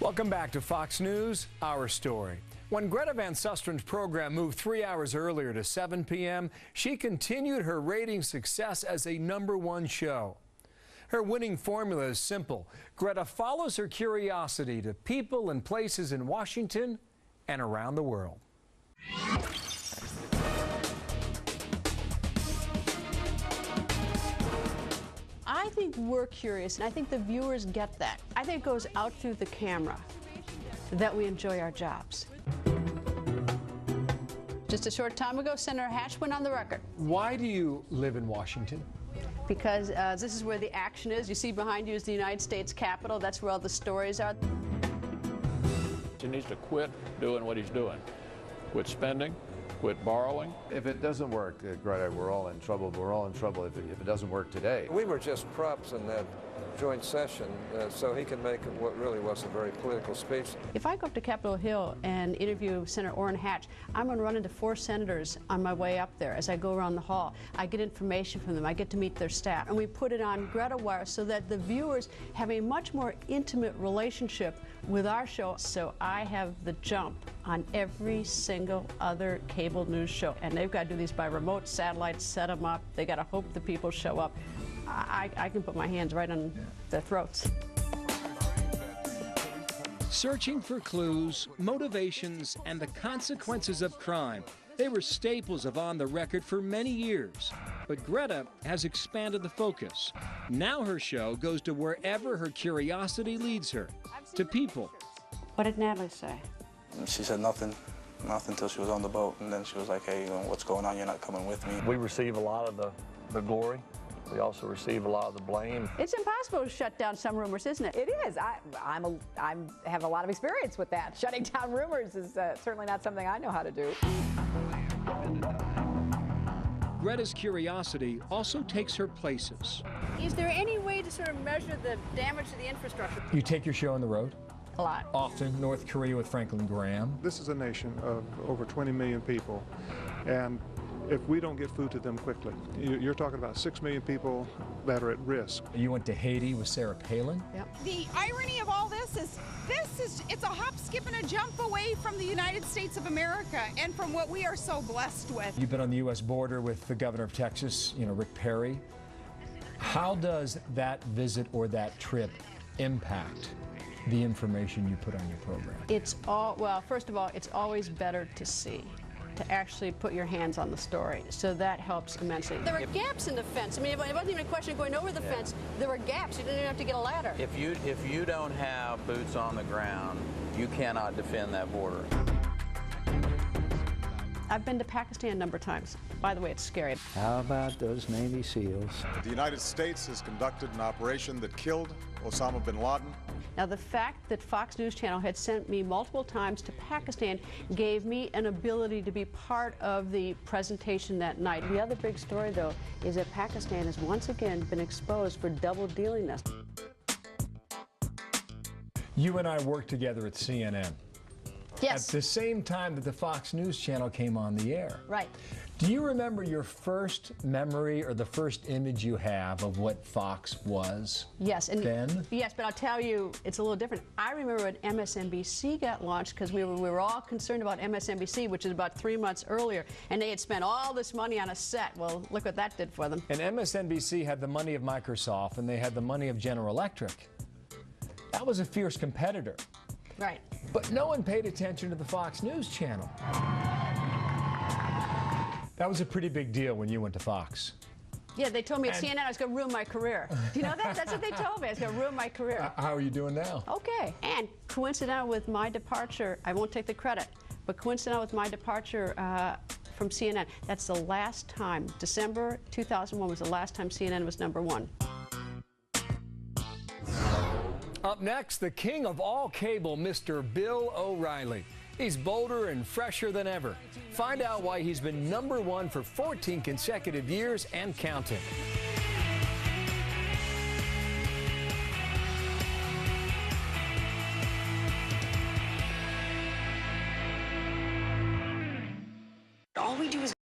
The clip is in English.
Welcome back to Fox News, Our Story. When Greta Van Susteren's program moved 3 hours earlier to 7 p.m., she continued her rating success as a #1 show. Her winning formula is simple. Greta follows her curiosity to people and places in Washington and around the world. I think we're curious, and I think the viewers get that. I think it goes out through the camera that we enjoy our jobs. Just a short time ago, Senator Hatch went on the record. Why do you live in Washington? Because this is where the action is. You see behind you is the United States Capitol. That's where all the stories are. He needs to quit doing what he's doing. Quit spending, quit borrowing. If it doesn't work, Greta, we're all in trouble. We're all in trouble if it doesn't work today. We were just props in that joint session, so he can make what really was a very political speech. If I go up to Capitol Hill and interview Senator Orrin Hatch, I'm going to run into 4 senators on my way up there as I go around the hall. I get information from them. I get to meet their staff. And we put it on Greta Wire so that the viewers have a much more intimate relationship with our show. So I have the jump on every single other cable news show. And they've got to do these by remote satellites, set them up. They got to hope the people show up. I can put my hands right on their throats. Searching for clues, motivations, and the consequences of crime. They were staples of On the Record for many years. But Greta has expanded the focus. Now her show goes to wherever her curiosity leads her, to people. What did Natalie say? She said nothing till she was on the boat, and then she was like, hey, what's going on? You're not coming with me. We receive a lot of the glory. We also receive a lot of the blame. It's impossible to shut down some rumors, isn't it? It is. I have a lot of experience with that. Shutting down rumors is certainly not something I know how to do. Greta's curiosity also takes her places. Is there any way to sort of measure the damage to the infrastructure? You take your show on the road? A lot. Often, North Korea with Franklin Graham. This is a nation of over 20 million people, and if we don't get food to them quickly, you're talking about 6 million people that are at risk. You went to Haiti with Sarah Palin. Yep. The irony of all this is it's a hop, skip, and a jump away from the United States of America and from what we are so blessed with. You've been on the U.S. border with the governor of Texas, Rick Perry. How does that visit or that trip impact the information you put on your program? Well, first of all, it's always better to see, to actually put your hands on the story. So that helps immensely. There were gaps in the fence. I mean, it wasn't even a question of going over the fence. There were gaps. You didn't even have to get a ladder. If you don't have boots on the ground, you cannot defend that border. I've been to Pakistan a number of times. By the way, it's scary. How about those Navy SEALs? The United States has conducted an operation that killed Osama bin Laden. Now, the fact that Fox News Channel had sent me multiple times to Pakistan gave me an ability to be part of the presentation that night. The other big story, though, is that Pakistan has once again been exposed for double-dealingness. You and I worked together at CNN. Yes. At the same time that the Fox News Channel came on the air. Right. Do you remember your first memory or the first image you have of what Fox was? Yes. And then? Yes, but I'll tell you, it's a little different. I remember when MSNBC got launched because we were all concerned about MSNBC, which is about 3 months earlier, and they had spent all this money on a set. Well, look what that did for them. And MSNBC had the money of Microsoft, and they had the money of General Electric. That was a fierce competitor. Right. But no one paid attention to the Fox News Channel. That was a pretty big deal when you went to Fox. Yeah, they told me at CNN I was going to ruin my career. Do you know that? That's what they told me. I was going to ruin my career. How are you doing now? Okay. And coincidental with my departure, I won't take the credit, but coincidental with my departure from CNN, that's the last time, December 2001 was the last time CNN was #1. Up next, the king of all cable, Mr. Bill O'Reilly. He's bolder and fresher than ever. Find out why he's been #1 for 14 consecutive years and counting.